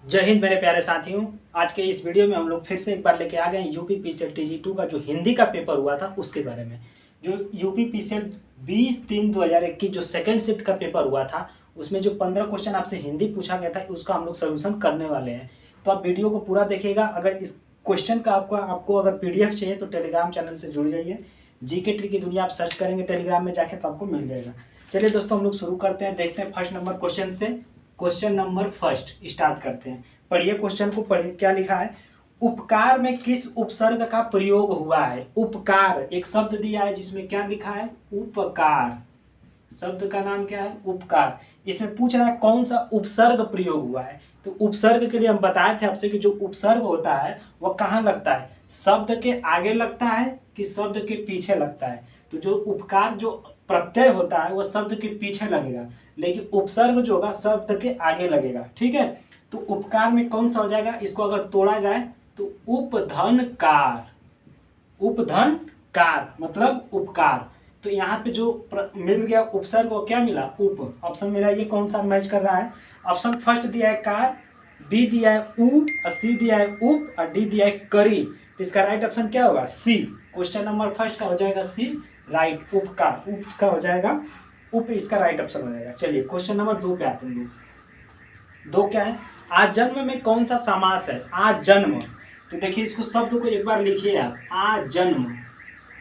जय हिंद मेरे प्यारे साथियों। आज के इस वीडियो में हम लोग फिर से एक बार लेके आ गए यूपी पीसीएल TG2 का जो हिंदी का पेपर हुआ था उसके बारे में। जो यूपी पीसीएल 20-3-2021 जो सेकंड शिफ्ट का पेपर हुआ था उसमें जो 15 क्वेश्चन आपसे हिंदी पूछा गया था उसका हम लोग सोल्यूशन करने वाले हैं। तो आप वीडियो को पूरा देखिएगा। अगर इस क्वेश्चन का आपको अगर PDF चाहिए तो टेलीग्राम चैनल से जुड़ जाइए। जीके ट्री की दुनिया आप सर्च करेंगे टेलीग्राम में जाके तो आपको मिल जाएगा। चलिए दोस्तों हम लोग शुरू करते हैं, देखते हैं फर्स्ट नंबर क्वेश्चन से। क्वेश्चन नंबर फर्स्ट स्टार्ट करते हैं। पढ़िए क्वेश्चन को, पढ़िए क्या लिखा है। उपकार में किस उपसर्ग का प्रयोग हुआ है? उपकार एक शब्द दिया है जिसमें क्या लिखा है? उपकार। शब्द का नाम क्या है? उपकार। इसमें पूछ रहा है कौन सा उपसर्ग प्रयोग हुआ है। तो उपसर्ग के लिए हम बताए थे आपसे कि जो उपसर्ग होता है वह कहाँ लगता है? शब्द के आगे लगता है कि शब्द के पीछे लगता है? तो जो उपकार जो प्रत्यय होता है वह शब्द के पीछे लगेगा, लेकिन उपसर्ग जो होगा शब्द के आगे लगेगा। ठीक है, तो उपकार में कौन सा हो जाएगा? इसको अगर तोड़ा जाए तो उपधनकार। उपधनकार मतलब उपकार। तो यहाँ पे जो मिल गया उपसर्ग वो क्या मिला? उप। ऑप्शन मिला, ये कौन सा मैच कर रहा है? ऑप्शन फर्स्ट दिया है कार, बी दिया है उ, सी दिया है उप और डी दिया है करी। तो इसका राइट ऑप्शन क्या होगा? सी। क्वेश्चन नंबर फर्स्ट का हो जाएगा सी राइट। उपकार, उप का हो जाएगा उप, इसका राइट ऑप्शन हो जाएगा। चलिए क्वेश्चन नंबर 2 पे आते हैं। 2 क्या है? आजन्म में कौन सा समास है? आजन्म। तो देखिए इसको शब्द को एक बार लिखिए आप। आजन्म।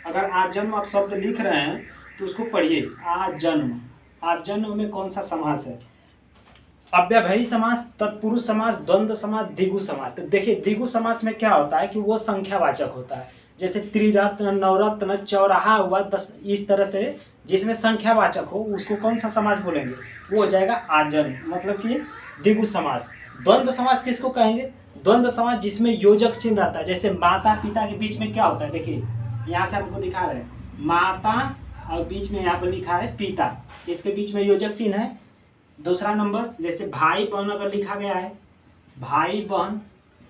अगर आजन्म आप शब्द लिख रहे हैं तो उसको पढ़िए। आजन्म। आजन्म में कौन सा समास है? अव्ययभावी समास, तत्पुरुष समास, द्वंद्व समास, द्विगु समास। तो देखिए द्विगु समास में क्या होता है कि वो संख्यावाचक होता है। जैसे त्रिरत्न, नवरत्न, चौराहा हुआ, 10, इस तरह से जिसमें संख्यावाचक हो उसको कौन सा समास बोलेंगे? वो हो जाएगा आजन्म, मतलब कि द्विगु समास। द्वंद्व समास किसको कहेंगे? द्वंद्व समास जिसमें योजक चिन्ह रहता है। जैसे माता पिता के बीच में क्या होता है? देखिए यहाँ से आपको दिखा रहे हैं माता और बीच में यहाँ पर लिखा है पिता, इसके बीच में योजक चिन्ह है। दूसरा नंबर जैसे भाई बहन अगर लिखा गया है भाई बहन,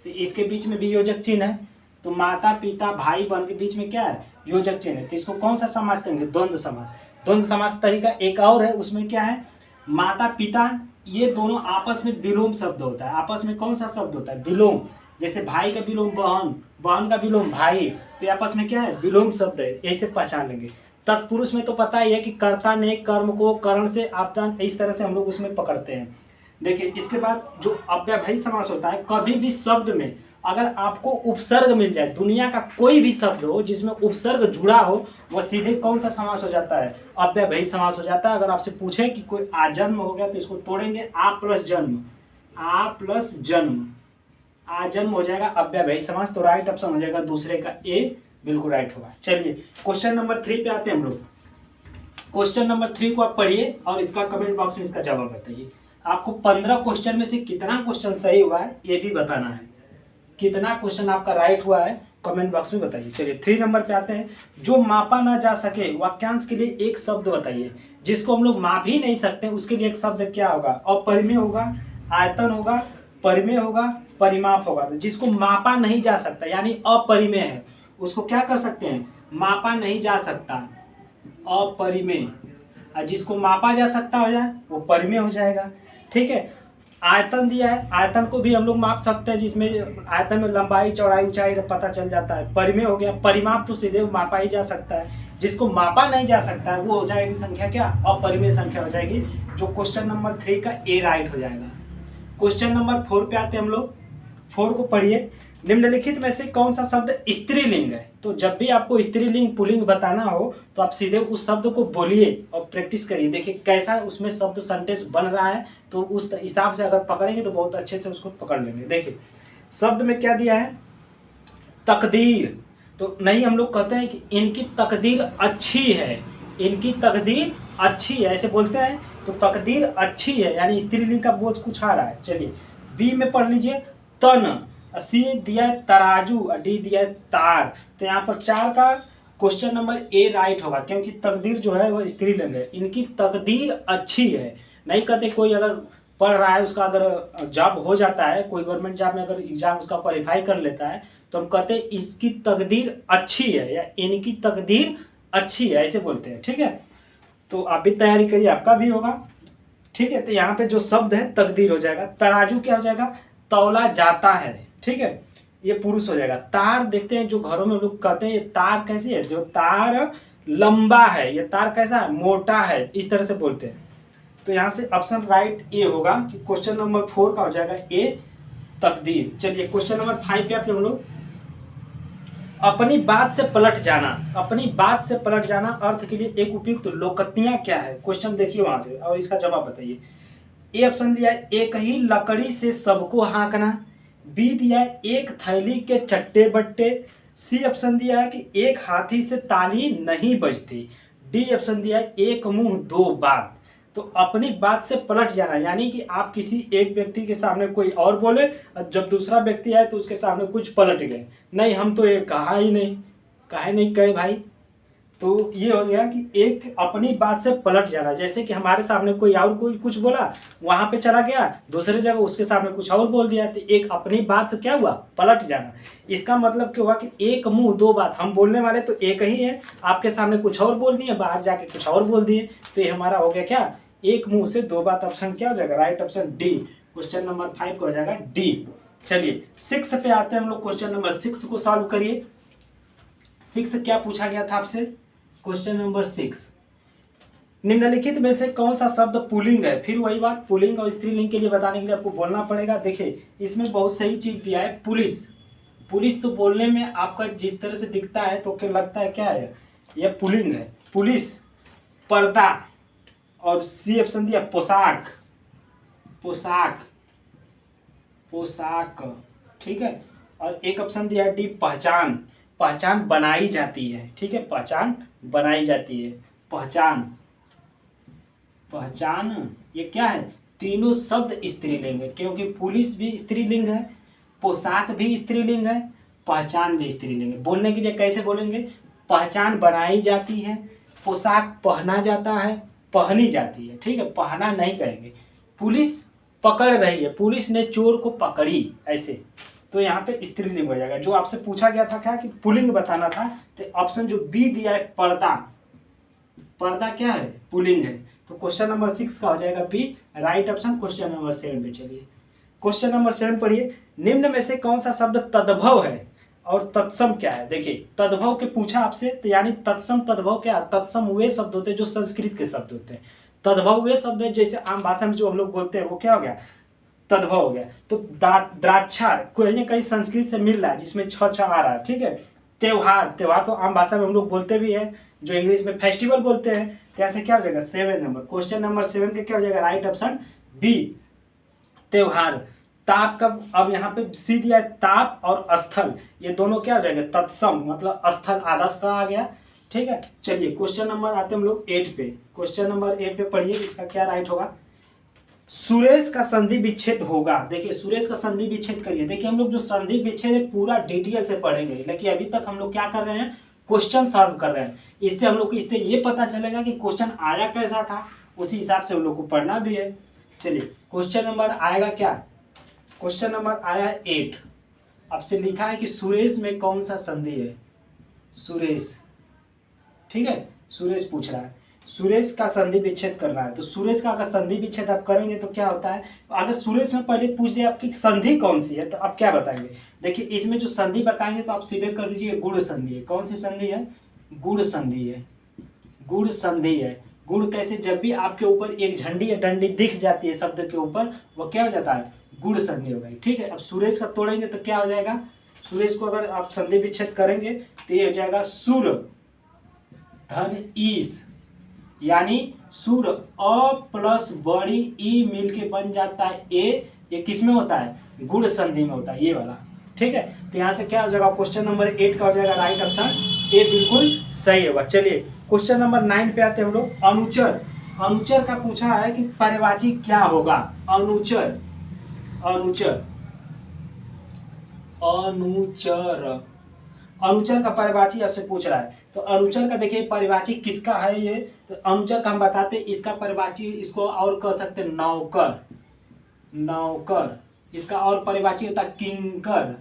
तो इसके बीच में भी योजक चिन्ह है। तो माता पिता भाई बहन के बीच में क्या है? योजक चिन्ह है। तो इसको कौन सा समास कहेंगे? द्वंद्व समास। द्वंद्व समास तरीका एक और है, उसमें क्या है? माता पिता ये दोनों आपस में विलोम शब्द होता है। आपस में कौन सा शब्द होता है? विलोम। जैसे भाई का विलोम बहन, बहन का विलोम भाई, तो आपस में क्या है? विलोम शब्द है। ऐसे पहचान लेंगे। तत्पुरुष में तो पता ही है कि कर्ता ने कर्म को करण से आपदान, इस तरह से हम लोग उसमें पकड़ते हैं। देखिए इसके बाद जो अव्ययभावी समास होता है, कभी भी शब्द में अगर आपको उपसर्ग मिल जाए, दुनिया का कोई भी शब्द हो जिसमें उपसर्ग जुड़ा हो, वह सीधे कौन सा समास हो जाता है? अव्ययभावी समास हो जाता है। अगर आपसे पूछे कि कोई आजन्म हो गया तो इसको तोड़ेंगे आ प्लस जन्म, आ प्लस जन्म, आजन्म हो जाएगा अव्ययभावी समास। तो राइट ऑप्शन हो जाएगा दूसरे का ए, बिल्कुल राइट होगा। चलिए क्वेश्चन नंबर 3 पे आते हैं हम लोग। क्वेश्चन नंबर 3 को आप पढ़िए और इसका कमेंट बॉक्स में इसका जवाब बताइए। आपको 15 क्वेश्चन में से कितना क्वेश्चन सही हुआ है ये भी बताना है। कितना क्वेश्चन आपका राइट हुआ है कमेंट बॉक्स में बताइए। चलिए 3 नंबर पे आते हैं। जो मापा ना जा सके वाक्यांश के लिए एक शब्द बताइए। जिसको हम लोग माप ही नहीं सकते उसके लिए एक शब्द क्या होगा? अपरिमेय होगा, आयतन होगा, परिमेय होगा, परिमाप होगा। तो जिसको मापा नहीं जा सकता यानी अपरिमेय है उसको क्या कर सकते हैं? मापा नहीं जा सकता, अपरिमेय। और जिसको मापा जा सकता हो जाए वो परिमेय हो जाएगा। ठीक है, आयतन दिया है, आयतन को भी हम लोग माप सकते हैं, जिसमें आयतन में लंबाई चौड़ाई ऊंचाई पता चल जाता है। परिमेय हो गया। परिमाप तो सीधे मापा ही जा सकता है। जिसको मापा नहीं जा सकता है वो हो जाएगी संख्या क्या? अपरिमेय संख्या हो जाएगी, जो क्वेश्चन नंबर 3 का ए राइट हो जाएगा। क्वेश्चन नंबर 4 पे आते हैं हम लोग। 4 को पढ़िए। निम्नलिखित में से कौन सा शब्द स्त्रीलिंग है? तो जब भी आपको स्त्रीलिंग पुल्लिंग बताना हो तो आप सीधे उस शब्द को बोलिए और प्रैक्टिस करिए। देखिए कैसा उसमें शब्द सेंटेंस बन रहा है, तो उस हिसाब से अगर पकड़ेंगे तो बहुत अच्छे से उसको पकड़ लेंगे। देखिए शब्द में क्या दिया है? तकदीर। तो नहीं, हम लोग कहते हैं कि इनकी तकदीर अच्छी है, इनकी तकदीर अच्छी है, ऐसे बोलते हैं। तो तकदीर अच्छी है यानी स्त्रीलिंग का बोझ कुछ आ रहा है। चलिए बी में पढ़ लीजिए तन, सी दिया है तराजू और डी दिया है तार। तो यहाँ पर 4 का क्वेश्चन नंबर ए राइट होगा, क्योंकि तकदीर जो है वह स्त्रीलिंग है। इनकी तकदीर अच्छी है। नहीं कहते कोई अगर पढ़ रहा है उसका अगर जॉब हो जाता है, कोई गवर्नमेंट जॉब में अगर एग्जाम उसका क्वालिफाई कर लेता है तो हम कहते हैं इसकी तकदीर अच्छी है या इनकी तकदीर अच्छी है, ऐसे बोलते हैं। ठीक है, तो आप भी तैयारी करिए, आपका भी होगा। ठीक है, तो यहाँ पे जो शब्द है तकदीर हो जाएगा। तराजू क्या हो जाएगा? तौला जाता है, ठीक है, ये पुरुष हो जाएगा। तार देखते हैं जो घरों में लोग कहते हैं ये तार कैसी है, जो तार लंबा है, ये तार कैसा है, मोटा है, इस तरह से बोलते हैं। तो यहाँ से ऑप्शन राइट ए होगा कि क्वेश्चन नंबर 4 का हो जाएगा ए, तकदीर। चलिए क्वेश्चन नंबर 5 पे आते हम लोग। अपनी बात से पलट जाना, अपनी बात से पलट जाना अर्थ के लिए एक उपयुक्त लोकतियां क्या है, क्वेश्चन देखिए वहां से और इसका जवाब बताइए। ए ऑप्शन दिया है एक ही लकड़ी से सबको हाँकना, बी दिया है एक थैली के चट्टे बट्टे, सी ऑप्शन दिया है कि एक हाथी से ताली नहीं बजती, डी ऑप्शन दिया है एक मुंह दो बात। तो अपनी बात से पलट जाना यानी कि आप किसी एक व्यक्ति के सामने कोई और बोले और जब दूसरा व्यक्ति आए तो उसके सामने कुछ पलट गए, नहीं हम तो ये कहा ही नहीं, काहे नहीं कहे भाई। तो ये हो गया कि एक अपनी बात से पलट जाना, जैसे कि हमारे सामने कोई और कोई कुछ बोला, वहां पे चला गया दूसरे जगह उसके सामने कुछ और बोल दिया, तो एक अपनी बात से क्या हुआ, पलट जाना। इसका मतलब क्या हुआ कि एक मुंह दो बात, हम बोलने वाले तो एक ही है, आपके सामने कुछ और बोल दिए, बाहर जाके कुछ और बोल दिए, तो ये हमारा हो गया क्या, एक मुंह से दो बात। ऑप्शन क्या हो जाएगा, right option D, question number 5 का हो जाएगा डी। चलिए 6 पे आते हैं हम लोग, क्वेश्चन नंबर 6 को सॉल्व करिए। 6 क्या पूछा गया था आपसे, क्वेश्चन नंबर 6, निम्नलिखित में से कौन सा शब्द पुल्लिंग है। फिर वही बात, पुल्लिंग और स्त्रीलिंग के लिए बताने के लिए आपको बोलना पड़ेगा। देखिए इसमें बहुत सही चीज दिया है, पुलिस। पुलिस तो बोलने में आपका जिस तरह से दिखता है तो क्या लगता है क्या है, यह पुल्लिंग है। पुलिस, पर्दा, और सी ऑप्शन दिया पोशाक, पोशाक, पोशाक, ठीक है। और एक ऑप्शन दिया है डी पहचान, पहचान बनाई जाती है, ठीक है, पहचान बनाई जाती है, पहचान, पहचान, ये क्या है, तीनों शब्द स्त्रीलिंग है, क्योंकि पुलिस भी स्त्रीलिंग है, पोशाक भी स्त्रीलिंग है, पहचान भी स्त्रीलिंग है। बोलने के लिए कैसे बोलेंगे, पहचान बनाई जाती है, पोशाक पहना जाता है, पहनी जाती है, ठीक है, पहना नहीं कहेंगे। पुलिस पकड़ रही है, पुलिस ने चोर को पकड़ी, ऐसे, तो यहाँ पे स्त्रीलिंग हो जाएगा। जो आपसे पूछा गया था क्या कि पुल्लिंग बताना था, तो ऑप्शन जो बी दिया है पर्दा, पर्दा क्या है, पुल्लिंग है। तो क्वेश्चन नंबर 6 का हो जाएगा B, right option. Question number 7 पे चलिए, क्वेश्चन नंबर 7 पढ़िए। निम्न में से कौन सा शब्द तद्भव है और तत्सम क्या है। देखिए तद्भव के पूछा आपसे, तो यानी तत्सम, तद्भव क्या, तत्सम वे शब्द होते हैं जो संस्कृत के शब्द होते हैं, तद्भव वे शब्द है जैसे आम भाषा में जो हम लोग बोलते हैं वो क्या हो गया, तद्भव हो गया। तो द्राक्षा कोई ना कहीं संस्कृत से मिल रहा है जिसमें छ छ आ रहा है, ठीक है। त्योहार, त्योहार तो आम भाषा में हम लोग बोलते भी है, जो इंग्लिश में फेस्टिवल बोलते हैं। तो ऐसे क्या हो जाएगा 7 नंबर, क्वेश्चन नंबर 7 का क्या हो जाएगा, राइट ऑप्शन बी, त्योहार। ताप का, अब यहाँ पे सी दिया है ताप और स्थल, ये दोनों क्या हो जाएगा, तत्सम, मतलब स्थल आधा सा आ गया, ठीक है। चलिए क्वेश्चन नंबर आते हैं हम लोग 8 पे, क्वेश्चन नंबर 8 पे पढ़िए, इसका क्या राइट होगा। सुरेश का संधि विच्छेद होगा। देखिए सुरेश का संधि विच्छेद करिए। देखिए हम लोग जो संधि विच्छेद है पूरा डिटेल से पढ़ेंगे, लेकिन अभी तक हम लोग क्या कर रहे हैं, क्वेश्चन सॉल्व कर रहे हैं। इससे हम लोग को इससे ये पता चलेगा कि क्वेश्चन आया कैसा था, उसी हिसाब से हम लोग को पढ़ना भी है। चलिए क्वेश्चन नंबर आएगा क्या, क्वेश्चन नंबर आया है 8। आपसे लिखा है कि सुरेश में कौन सा संधि है, सुरेश, ठीक है, सुरेश पूछ रहा है, सुरेश का संधि विच्छेद करना है। तो सुरेश का अगर संधि विच्छेद आप करेंगे तो क्या होता है, अगर सुरेश में पहले पूछ दिया आपकी संधि कौन सी है तो आप क्या बताएंगे। देखिए इसमें जो संधि बताएंगे तो आप सीधे कर दीजिए गुण संधि है। कौन सी संधि है, गुण संधि है, गुण संधि है। गुण कैसे, जब भी आपके ऊपर एक झंडी या डंडी दिख जाती है शब्द के ऊपर, वो क्या हो जाता है, गुण संधि हो गई, ठीक है। अब सुरेश का तोड़ेंगे तो क्या हो जाएगा, सुरेश को अगर आप संधि विच्छेद करेंगे तो ये हो जाएगा सुर धन ईस, यानी सुर अ प्लस बड़ी ई मिलके बन जाता है ए। ये किस में होता है, गुण संधि में होता है, ये वाला, ठीक है। तो यहाँ से क्या हो जाएगा, क्वेश्चन नंबर 8 का हो जाएगा राइट ऑप्शन ए, बिल्कुल सही होगा। चलिए क्वेश्चन नंबर 9 पे आते हैं हम लोग। अनुचर, अनुचर का पूछा है कि पर्यायवाची क्या होगा, अनुचर, अनुचर, अनुचर, अनुचर का पर्यायवाची आपसे पूछ रहा है। तो अनुचर का देखिए पर्यायवाची किसका है ये, तो अनुचर का हम बताते हैं इसका पर्यायवाची, इसको और कह सकते हैं नौकर, नौकर। इसका और पर्यायवाची होता है किंकर,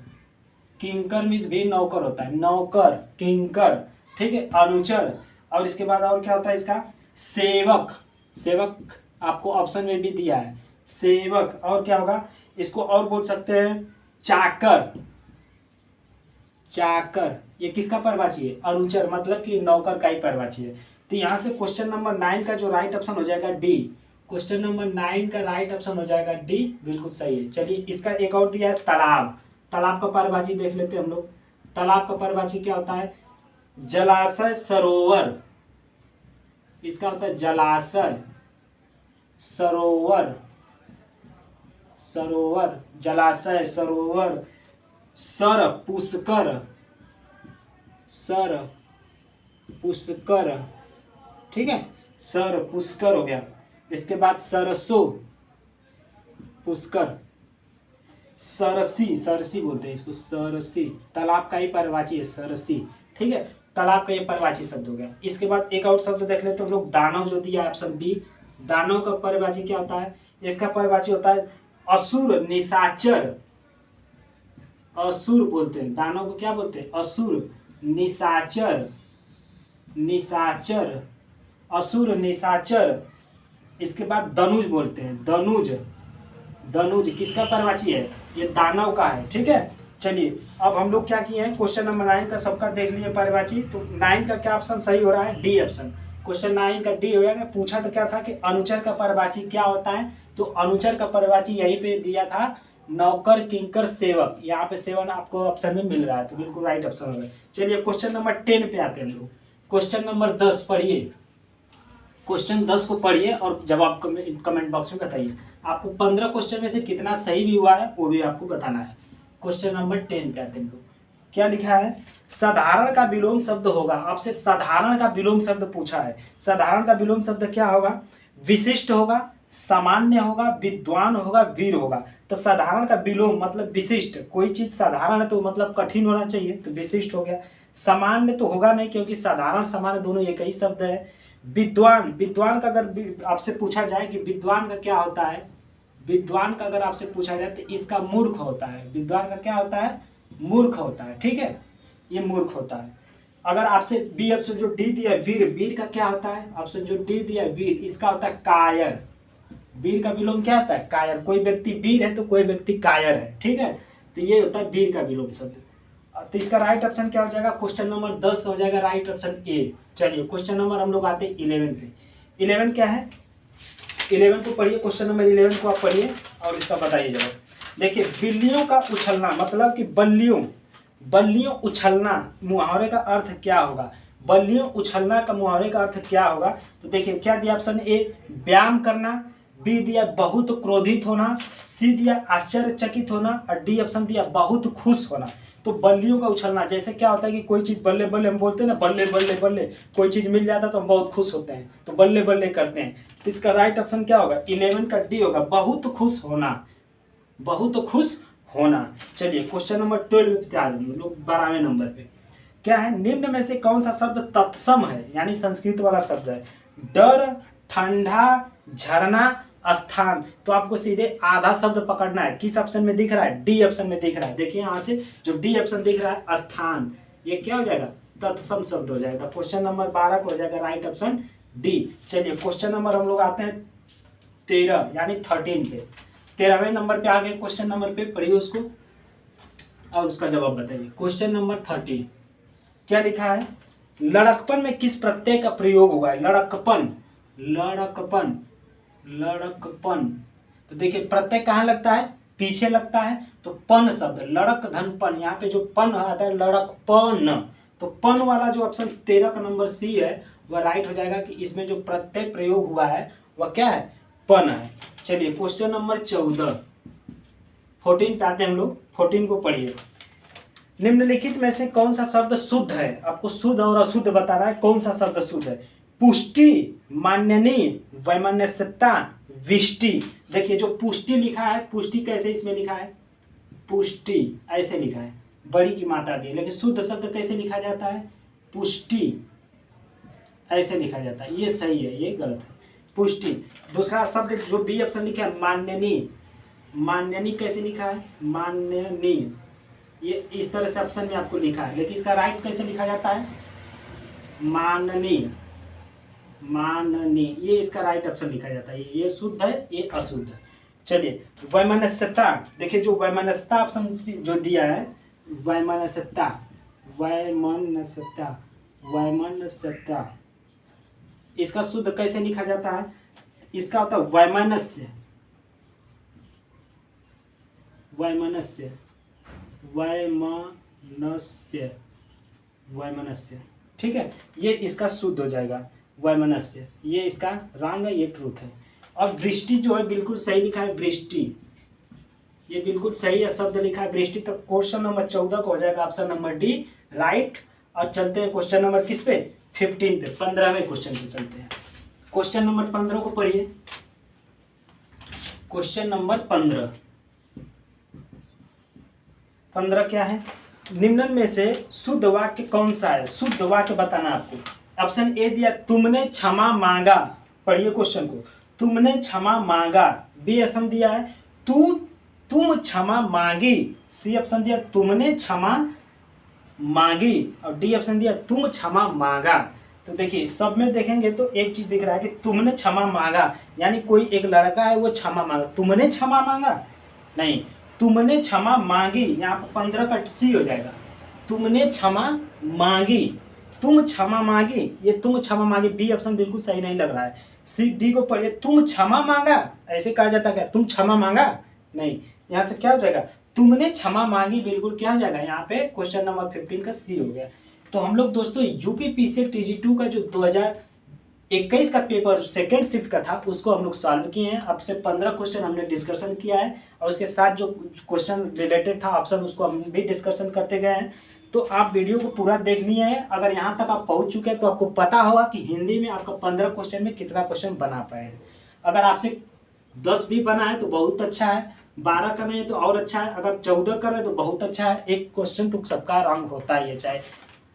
किंकर मीन्स भी नौकर होता है, नौकर, किंकर, ठीक है, अनुचर। और इसके बाद और क्या होता है इसका, सेवक, सेवक आपको ऑप्शन में भी दिया है, सेवक। और क्या होगा, इसको और बोल सकते हैं चाकर। चाकर ये किसका परिभाषी है? अनुचर, मतलब कि नौकर का ही परिभाषी है। तो यहाँ से क्वेश्चन नंबर 9 का जो राइट ऑप्शन हो जाएगा डी। क्वेश्चन नंबर 9 का राइट ऑप्शन हो जाएगा डी, बिल्कुल सही है। चलिए इसका एक और दिया है तालाब। तालाब का परिभाषी देख लेते हैं हम लोग। तालाब का परिभाषी क्या होता है? जलाशय, सरोवर। इसका होता है जलाशय, सरोवर, सरोवर, जलाशय, सरोवर, सर, पुष्कर, सर, पुष्कर, ठीक है, सर, पुष्कर हो गया। इसके बाद सरसों, पुष्कर, सरसी, सरसी बोलते हैं इसको, सरसी, तालाब का ही परिभाषी है सरसी, ठीक है, तालाब का ये परिभाषी शब्द हो गया। इसके बाद एक और शब्द देख लेते हैं हम लोग, दानव जो दिया ऑप्शन बी। दानव का परिभाषी क्या होता है? इसका परिभाषी होता है असुर, निशाचर। असुर बोलते हैं दानव को, क्या बोलते हैं? असुर, निशाचर, निशाचर, असुर, निशाचर। इसके बाद दनुज बोलते हैं, दनुज। दनुज किसका परिभाषी है? ये दानव का है, ठीक है। चलिए अब हम लोग क्या किए हैं, क्वेश्चन नंबर 9 का सबका देख लिए परिभाषी। तो 9 का क्या ऑप्शन सही हो रहा है? D option. क्वेश्चन 9 का डी हो गया। पूछा तो क्या था कि अनुचर का परिभाषी क्या होता है? तो अनुचर का परिभाषी यहीं पे दिया था, नौकर, किंकर, सेवक। यहाँ पे सेवन आपको ऑप्शन में मिल रहा है, तो बिल्कुल राइट ऑप्शन हो गया। चलिए क्वेश्चन नंबर 10 पे आते हैं हम लोग। क्वेश्चन नंबर 10 पढ़िए। क्वेश्चन 10 को पढ़िए और जवाब कमेंट बॉक्स में बताइए। आपको 15 क्वेश्चन में से कितना सही भी हुआ है वो भी आपको बताना है। क्वेश्चन नंबर 10 पे आते हैं हम लोग। क्या लिखा है? साधारण का विलोम शब्द होगा। आपसे साधारण का विलोम शब्द पूछा है। साधारण का विलोम शब्द क्या होगा? विशिष्ट होगा, सामान्य होगा, विद्वान होगा, वीर होगा। तो साधारण का विलोम मतलब विशिष्ट। कोई चीज साधारण है तो मतलब कठिन होना चाहिए, तो विशिष्ट हो गया। सामान्य तो होगा नहीं, क्योंकि साधारण सामान्य दोनों एक ही शब्द है। विद्वान, विद्वान का अगर आपसे पूछा जाए कि विद्वान का क्या होता है, विद्वान का अगर आपसे पूछा जाए तो इसका मूर्ख होता है। विद्वान का क्या होता है? मूर्ख होता है, ठीक है, ये मूर्ख होता है। अगर आपसे बी ऑप्शन जो डी दिया है वीर, वीर का क्या होता है? ऑप्शन जो डी दिया है वीर, इसका होता है कायर। वीर का विलोम क्या होता है? कायर। कोई व्यक्ति वीर है तो कोई व्यक्ति कायर है, ठीक है, तो ये होता है वीर का विलोम शब्द। तो इसका राइट ऑप्शन क्या हो जाएगा? क्वेश्चन नंबर 10 का हो जाएगा राइट ऑप्शन ए। चलिए क्वेश्चन नंबर हम लोग आते हैं 11 पे। 11 क्या है? 11 को पढ़िए, क्वेश्चन नंबर 11 को आप पढ़िए और इसका बताइए जवाब। देखिए, बिल्लियों का उछलना, मतलब कि बल्लियों, बल्लियों उछलना, मुहावरे का अर्थ क्या होगा? बल्लियों उछलना का मुहावरे का अर्थ क्या होगा? तो देखिए क्या दिया ऑप्शन ए, व्यायाम करना, बी दिया बहुत क्रोधित होना, सी दिया आश्चर्यचकित होना, और डी ऑप्शन दिया बहुत खुश होना। तो बल्लियों का उछलना, जैसे क्या होता है कि कोई चीज बल्ले बल्ले, हम बोलते हैं ना बल्ले बल्ले बल्ले, कोई चीज मिल जाता है तो हम बहुत खुश होते हैं, तो बल्ले बल्ले करते हैं। तो इसका राइट ऑप्शन क्या होगा? 11 का डी होगा, बहुत खुश होना, बहुत खुश होना। चलिए क्वेश्चन नंबर 12 पे आ जाइए लोग, 12वें नंबर पे। क्या है? निम्न में से कौन सा शब्द तत्सम है, यानी संस्कृत वाला शब्द है? डर, ठंडा, झरना, स्थान। तो आपको सीधे आधा शब्द पकड़ना है। किस ऑप्शन में दिख रहा है? डी ऑप्शन में दिख रहा है। देखिए यहाँ से जो डी ऑप्शन दिख रहा है स्थान, ये क्या हो जाएगा? तत्सम शब्द हो जाएगा। क्वेश्चन नंबर 12 को हो जाएगा राइट ऑप्शन डी। चलिए क्वेश्चन नंबर हम लोग आते हैं 13 यानी 13 पे। 13वें नंबर पे आ गए क्वेश्चन नंबर पे, पढ़िए उसको और उसका जवाब बताइए। क्वेश्चन नंबर 13 क्या लिखा है? लड़कपन में किस प्रत्यय का प्रयोग हुआ है? लड़कपन, लड़कपन, लड़कपन। तो देखिए प्रत्यय कहाँ लगता है? पीछे लगता है। तो पन शब्द, लड़क धन पन, यहाँ पे जो पन आता है लड़कपन, तो पन वाला जो ऑप्शन 13 का नंबर सी है वह राइट हो जाएगा कि इसमें जो प्रत्यय प्रयोग हुआ है वह क्या है? पन है। चलिए क्वेश्चन नंबर 14 पे आते हैं हम लोग। 14 को पढ़िए। निम्नलिखित में से कौन सा शब्द शुद्ध है? आपको शुद्ध और अशुद्ध बताना है, कौन सा शब्द शुद्ध है? पुष्टि, मान्यनी, वैमनस्यता, विष्टि। देखिए जो पुष्टि लिखा है, पुष्टि कैसे इसमें लिखा है? पुष्टि ऐसे लिखा है, बड़ी की मात्रा दी, लेकिन शुद्ध शब्द कैसे लिखा जाता है? पुष्टि ऐसे लिखा जाता है। ये सही है, ये गलत है। पुष्टि। दूसरा शब्द जो बी ऑप्शन लिखा है मान्यनी, मान्यनी कैसे लिखा है? मान्यनी, ये इस तरह से ऑप्शन में आपको लिखा है, लेकिन इसका राइट कैसे लिखा जाता है? माननी, माननी, ये इसका राइट ऑप्शन लिखा जाता है। ये शुद्ध है, ये अशुद्ध है। चलिए वैमनस्यता, देखिए जो वैमनस्यता ऑप्शन जो दिया है, वैमनस्यता, वैमनस्यता, वैमनस्यता, इसका शुद्ध कैसे लिखा जाता है? इसका होता है वैमनस्य, वैमनस्य, वैमनस्य, वैमनस्य, ठीक है, ये इसका शुद्ध हो जाएगा वैमनस्य, ये इसका रॉन्ग है, ये ट्रूथ है। अब वृष्टि जो है बिल्कुल सही लिखा है, वृष्टि, ये बिल्कुल सही है शब्द लिखा है वृष्टि। तो क्वेश्चन नंबर 14 को हो जाएगा ऑप्शन नंबर डी राइट। और चलते हैं क्वेश्चन नंबर किस पे, 15 पे, 15वें क्वेश्चन पे चलते हैं। क्वेश्चन नंबर 15 को पढ़िए। क्वेश्चन नंबर 15 क्या है? निम्न में से शुद्ध वाक्य कौन सा है? शुद्ध वाक्य बताना आपको। ऑप्शन ए दिया तुमने क्षमा मांगा, पढ़िए क्वेश्चन को, तुमने क्षमा मांगा। बी ऑप्शन दिया है तुम क्षमा मांगी। सी ऑप्शन दिया तुमने क्षमा मांगी। और डी ऑप्शन दिया तुम क्षमा मांगा। तो देखिए सब में देखेंगे तो एक चीज दिख रहा है कि तुमने क्षमा मांगा, यानी कोई एक लड़का है वो क्षमा मांगा। तुमने क्षमा मांगा नहीं, तुमने क्षमा मांगी, यहाँ पर 15 का सी हो जाएगा। तुमने क्षमा मांगी, तुम क्षमा मांगी, ये तुम क्षमा मांगी बी ऑप्शन बिल्कुल सही नहीं लग रहा है। सी डी को पढ़िए, तुम क्षमा मांगा, ऐसे कहा जाता क्या? तुम क्षमा मांगा नहीं, यहाँ से क्या हो जाएगा? तुमने क्षमा मांगी, बिल्कुल क्या हो जाएगा? यहाँ पे क्वेश्चन नंबर 15 का सी हो गया। तो हम लोग दोस्तों यूपी पीसीएट TG2 का जो 2021 का पेपर सेकेंड शिफ्ट का था उसको हम लोग सॉल्व किए हैं। अब से 15 क्वेश्चन हमने डिस्कशन किया है और उसके साथ जो क्वेश्चन रिलेटेड था ऑप्शन उसको हम भी डिस्कशन करते गए हैं। तो आप वीडियो को पूरा देख लिए हैं। अगर यहाँ तक आप पहुँच चुके हैं तो आपको पता होगा कि हिंदी में आपका 15 क्वेश्चन में कितना क्वेश्चन बना पाए हैं। अगर आपसे 10 भी बना है तो बहुत अच्छा है, 12 का नहीं है तो और अच्छा है, अगर 14 कर रहे तो बहुत अच्छा है। एक क्वेश्चन तो सबका रंग होता ही है, चाहे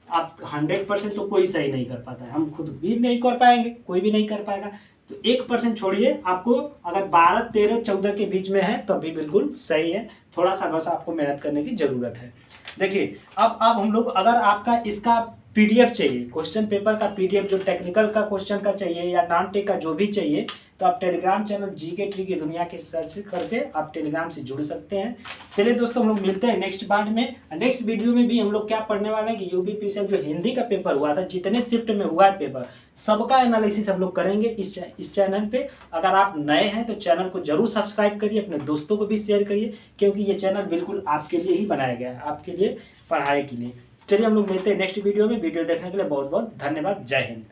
आप 100% तो कोई सही नहीं कर पाता है, हम खुद भी नहीं कर पाएंगे, कोई भी नहीं कर पाएगा। तो 1% छोड़िए, आपको अगर 12, 13, 14 के बीच में है तब भी बिल्कुल सही है। थोड़ा सा बस आपको मेहनत करने की ज़रूरत है। देखिए अब हम लोग, अगर आपका इसका PDF चाहिए, क्वेश्चन पेपर का PDF जो टेक्निकल का क्वेश्चन का चाहिए या नॉन टेक का जो भी चाहिए, तो आप टेलीग्राम चैनल GK ट्री की दुनिया के सर्च करके आप टेलीग्राम से जुड़ सकते हैं। चलिए दोस्तों हम लोग मिलते हैं नेक्स्ट पार्ट में। नेक्स्ट वीडियो में भी हम लोग क्या पढ़ने वाले हैं कि यूपी पीसीएट जो हिंदी का पेपर हुआ था, जितने शिफ्ट में हुआ है पेपर, सबका एनालिसिस हम लोग करेंगे इस चैनल पे। अगर आप नए हैं तो चैनल को जरूर सब्सक्राइब करिए, अपने दोस्तों को भी शेयर करिए, क्योंकि ये चैनल बिल्कुल आपके लिए ही बनाया गया है, आपके लिए पढ़ाई के लिए। चलिए हम लोग मिलते हैं नेक्स्ट वीडियो में। वीडियो देखने के लिए बहुत बहुत धन्यवाद। जय हिंद।